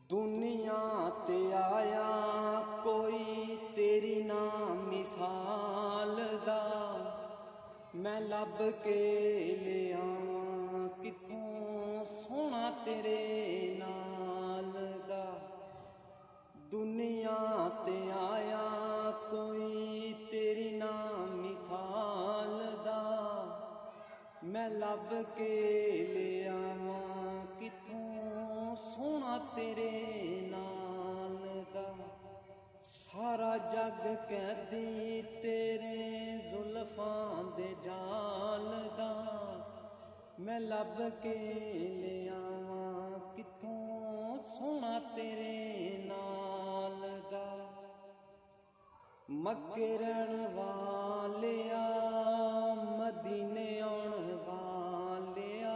दुनिया ते आया कोई तेरी ना मिसाल दा, मैं लब के ले आवां किथों सोना तेरे नाल दा। दुनिया ते आया कोई तेरी ना मिसाल दा, मैं लब के ले आवां किथों सोना तेरे नाल दा। सारा जग कैदी तेरे जुल्फां दे जाल दा, मैं लब के ले आवां किथों सोना तेरे नाल दा। मक्के रहण वालिया मदीने आउण वालिया,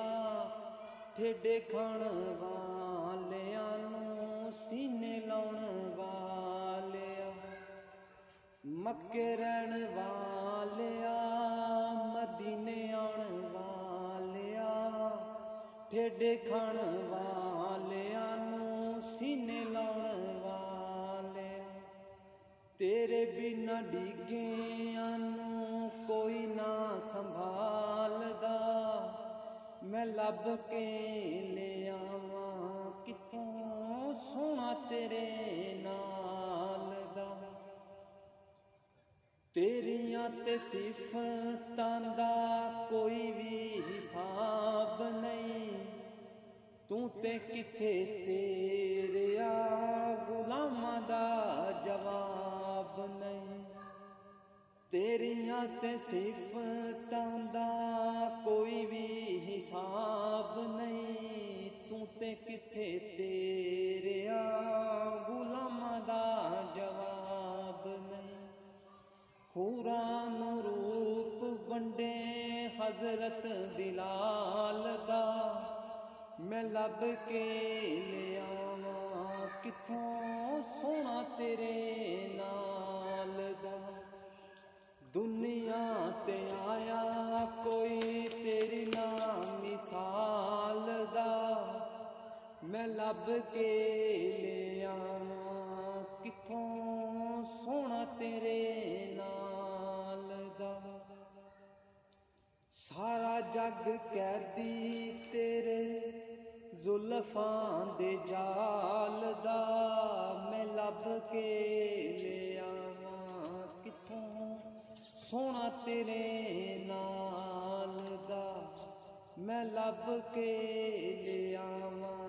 ठेडे खाण वालिया नूं सीने लाउण वालिया। मक्के रहण वालिया मदीने आउण वालिया, ठेडे खाण वालिया नूं सीने लाउण वालिया। तेरे बिना डिगियां नूं कोई ना संभालदा, मैं लब के ले आवां किथों सोना तेरे नाल दा। तेरियां ते सिफतां दा कोई भी हिसाब नहीं, तू ते किथे तेरिया गुलामां दा जवाब नहीं। तेरियां ते सिफतां दा कोई भी हिसाब नहीं, तू ते किथे तेरिया गुलामां दा जवाब नहीं। हुरान रूप वंडे हजरत बिलाल दा, मैं लब के ले आवां किथों सोना तेरे नाल दा। दुनिया ते आया कोई तेरी ना मिसाल दा, मैं लब के ले आवां किथों सोना तेरे नाल दा। सारा जग कैदी तेरे जुल्फां दे जाल दा, मैं लब के ले आवां किथों सोना तेरे नाल दा। मैं लब के ले आवां